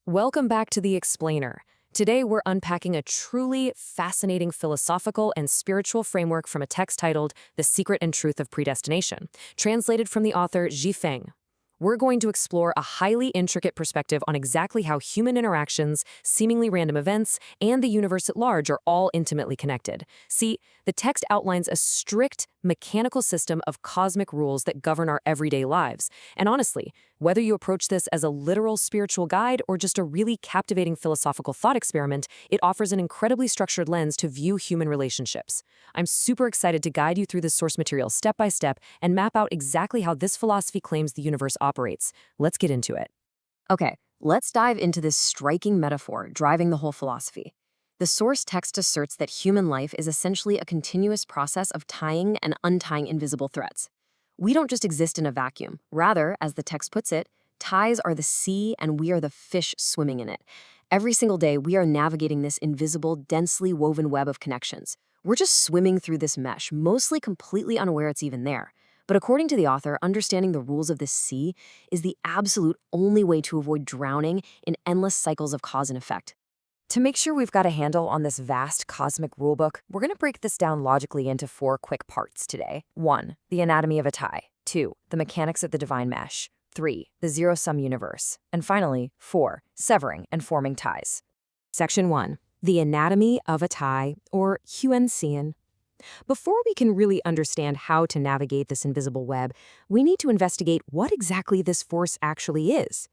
Welcome back to The Explainer. Today we're unpacking a truly fascinating philosophical and spiritual framework from a text titled The Secret and Truth of Predestination, translated from the author Feng. We're going to explore a highly intricate perspective on exactly how human interactions, seemingly random events, and the universe at large are all intimately connected. See, the text outlines a strict, mechanical system of cosmic rules that govern our everyday lives. And honestly, whether you approach this as a literal spiritual guide or just a really captivating philosophical thought experiment, it offers an incredibly structured lens to view human relationships. I'm super excited to guide you through this source material step by step and map out exactly how this philosophy claims the universe operates. Let's get into it. Okay, let's dive into this striking metaphor driving the whole philosophy. The source text asserts that human life is essentially a continuous process of tying and untying invisible threads. We don't just exist in a vacuum. Rather, as the text puts it, ties are the sea and we are the fish swimming in it. Every single day, we are navigating this invisible, densely woven web of connections. We're just swimming through this mesh, mostly completely unaware it's even there. But according to the author, understanding the rules of this sea is the absolute only way to avoid drowning in endless cycles of cause and effect. To make sure we've got a handle on this vast cosmic rulebook, we're going to break this down logically into 4 quick parts today. 1. The anatomy of a tie. 2. The mechanics of the divine mesh. 3. The zero-sum universe. And finally, 4. Severing and forming ties. Section 1. The anatomy of a tie, or Yuan. Before we can really understand how to navigate this invisible web, we need to investigate what exactly this force actually is.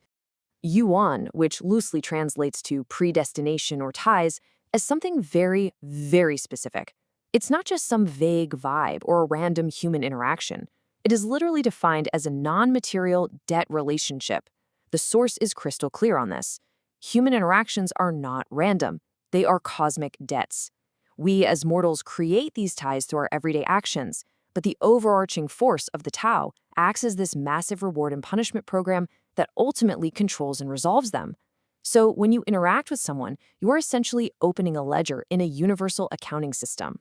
Yuan, which loosely translates to predestination or ties, is something very, very specific. It's not just some vague vibe or a random human interaction. It is literally defined as a non-material debt relationship. The source is crystal clear on this. Human interactions are not random. They are cosmic debts. We as mortals create these ties through our everyday actions, but the overarching force of the Tao acts as this massive reward and punishment program that ultimately controls and resolves them. So when you interact with someone, you are essentially opening a ledger in a universal accounting system.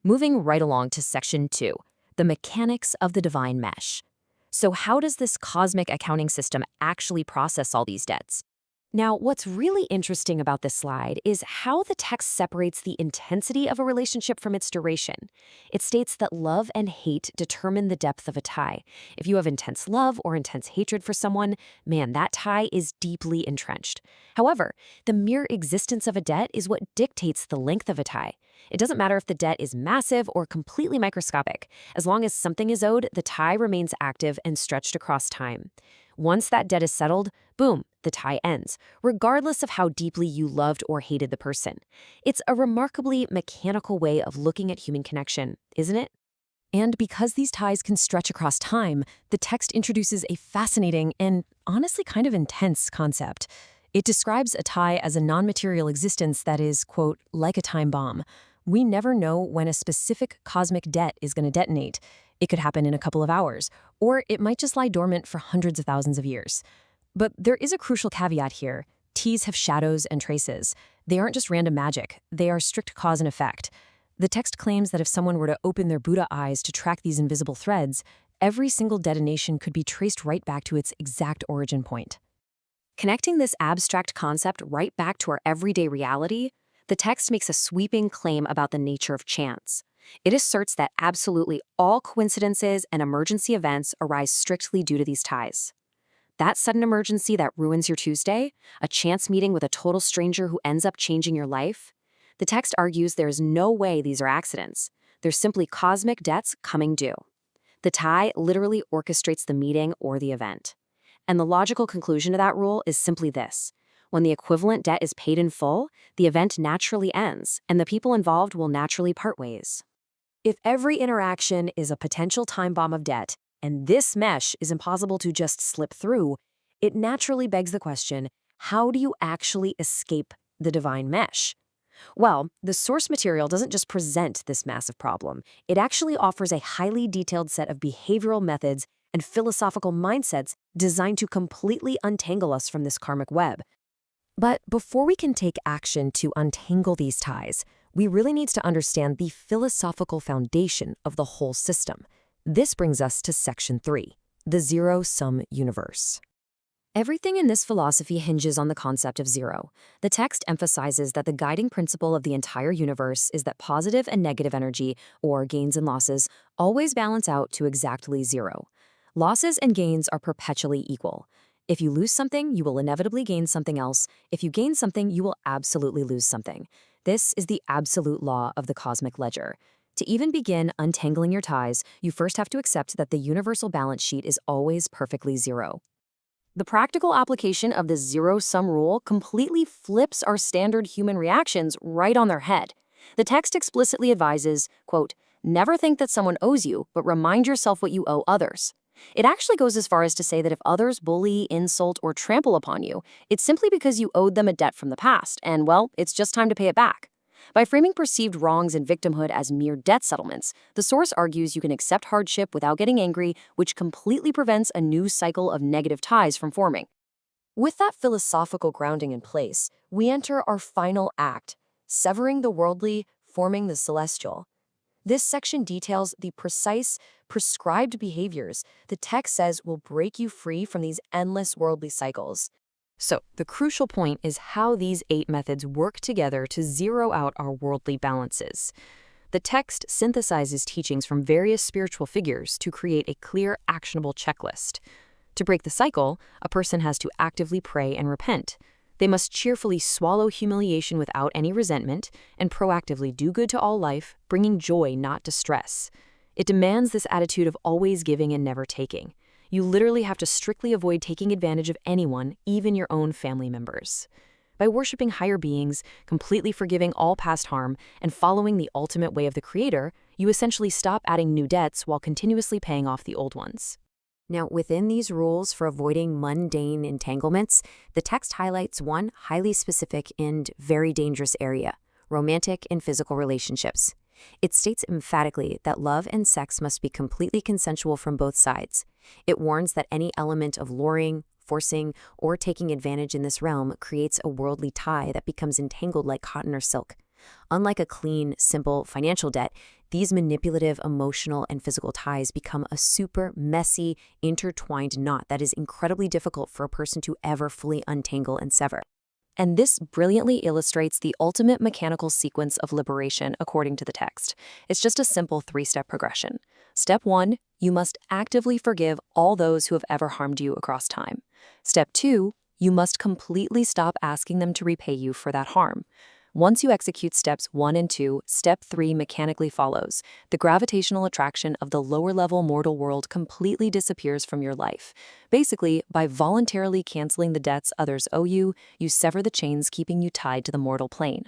Moving right along to Section 2, the mechanics of the divine mesh. So how does this cosmic accounting system actually process all these debts? Now, what's really interesting about this slide is how the text separates the intensity of a relationship from its duration. It states that love and hate determine the depth of a tie. If you have intense love or intense hatred for someone, man, that tie is deeply entrenched. However, the mere existence of a debt is what dictates the length of a tie. It doesn't matter if the debt is massive or completely microscopic. As long as something is owed, the tie remains active and stretched across time. Once that debt is settled, boom, the tie ends, regardless of how deeply you loved or hated the person. It's a remarkably mechanical way of looking at human connection, isn't it? And because these ties can stretch across time, the text introduces a fascinating and honestly kind of intense concept. It describes a tie as a non-material existence that is, quote, like a time bomb. We never know when a specific cosmic debt is going to detonate. It could happen in a couple of hours, or it might just lie dormant for hundreds of thousands of years. But there is a crucial caveat here. Ties have shadows and traces. They aren't just random magic. They are strict cause and effect. The text claims that if someone were to open their Buddha eyes to track these invisible threads, every single detonation could be traced right back to its exact origin point. Connecting this abstract concept right back to our everyday reality, the text makes a sweeping claim about the nature of chance. It asserts that absolutely all coincidences and emergency events arise strictly due to these ties. That sudden emergency that ruins your Tuesday, a chance meeting with a total stranger who ends up changing your life, the text argues there is no way these are accidents. They're simply cosmic debts coming due. The tie literally orchestrates the meeting or the event. And the logical conclusion to that rule is simply this. When the equivalent debt is paid in full, the event naturally ends, and the people involved will naturally part ways. If every interaction is a potential time bomb of debt, and this mesh is impossible to just slip through, it naturally begs the question, how do you actually escape the divine mesh? Well, the source material doesn't just present this massive problem. It actually offers a highly detailed set of behavioral methods and philosophical mindsets designed to completely untangle us from this karmic web. But before we can take action to untangle these ties, we really need to understand the philosophical foundation of the whole system. This brings us to Section 3, the zero-sum universe. Everything in this philosophy hinges on the concept of zero. The text emphasizes that the guiding principle of the entire universe is that positive and negative energy, or gains and losses, always balance out to exactly zero. Losses and gains are perpetually equal. If you lose something, you will inevitably gain something else. If you gain something, you will absolutely lose something. This is the absolute law of the cosmic ledger. To even begin untangling your ties, you first have to accept that the universal balance sheet is always perfectly zero. The practical application of this zero-sum rule completely flips our standard human reactions right on their head. The text explicitly advises, quote, "Never think that someone owes you, but remind yourself what you owe others." It actually goes as far as to say that if others bully, insult, or trample upon you, it's simply because you owed them a debt from the past, and, well, it's just time to pay it back. By framing perceived wrongs and victimhood as mere debt settlements, the source argues you can accept hardship without getting angry, which completely prevents a new cycle of negative ties from forming. With that philosophical grounding in place, we enter our final act, severing the worldly, forming the celestial. This section details the precise, prescribed behaviors the text says will break you free from these endless worldly cycles. So, the crucial point is how these 8 methods work together to zero out our worldly balances. The text synthesizes teachings from various spiritual figures to create a clear, actionable checklist. To break the cycle, a person has to actively pray and repent. They must cheerfully swallow humiliation without any resentment and proactively do good to all life, bringing joy, not distress. It demands this attitude of always giving and never taking. You literally have to strictly avoid taking advantage of anyone, even your own family members. By worshiping higher beings, completely forgiving all past harm, and following the ultimate way of the Creator, you essentially stop adding new debts while continuously paying off the old ones. Now, within these rules for avoiding mundane entanglements, the text highlights one highly specific and very dangerous area: romantic and physical relationships. It states emphatically that love and sex must be completely consensual from both sides. It warns that any element of luring, forcing, or taking advantage in this realm creates a worldly tie that becomes entangled like cotton or silk. Unlike a clean, simple financial debt, these manipulative, emotional, and physical ties become a super messy, intertwined knot that is incredibly difficult for a person to ever fully untangle and sever. And this brilliantly illustrates the ultimate mechanical sequence of liberation according to the text. It's just a simple 3-step progression. Step 1, you must actively forgive all those who have ever harmed you across time. Step 2, you must completely stop asking them to repay you for that harm. Once you execute steps 1 and 2, step 3 mechanically follows. The gravitational attraction of the lower-level mortal world completely disappears from your life. Basically, by voluntarily canceling the debts others owe you, you sever the chains keeping you tied to the mortal plane.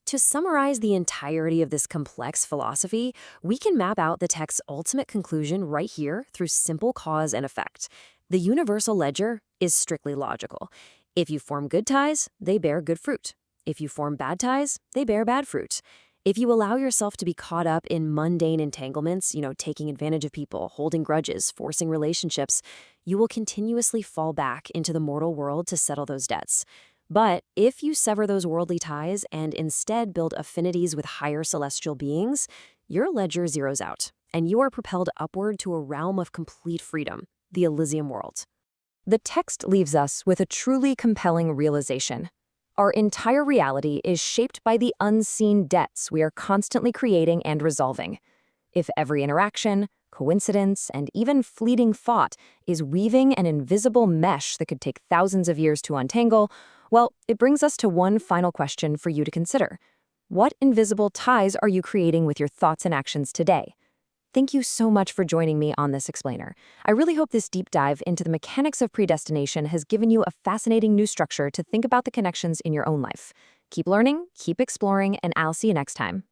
To summarize the entirety of this complex philosophy, we can map out the text's ultimate conclusion right here through simple cause and effect. The universal ledger is strictly logical. If you form good ties, they bear good fruit. If you form bad ties, they bear bad fruit. If you allow yourself to be caught up in mundane entanglements, taking advantage of people, holding grudges, forcing relationships, you will continuously fall back into the mortal world to settle those debts. But if you sever those worldly ties and instead build affinities with higher celestial beings, your ledger zeroes out, and you are propelled upward to a realm of complete freedom, the Elysium world. The text leaves us with a truly compelling realization. Our entire reality is shaped by the unseen debts we are constantly creating and resolving. If every interaction, coincidence, and even fleeting thought is weaving an invisible mesh that could take thousands of years to untangle, well, it brings us to one final question for you to consider. What invisible ties are you creating with your thoughts and actions today? Thank you so much for joining me on this explainer. I really hope this deep dive into the mechanics of predestination has given you a fascinating new structure to think about the connections in your own life. Keep learning, keep exploring, and I'll see you next time.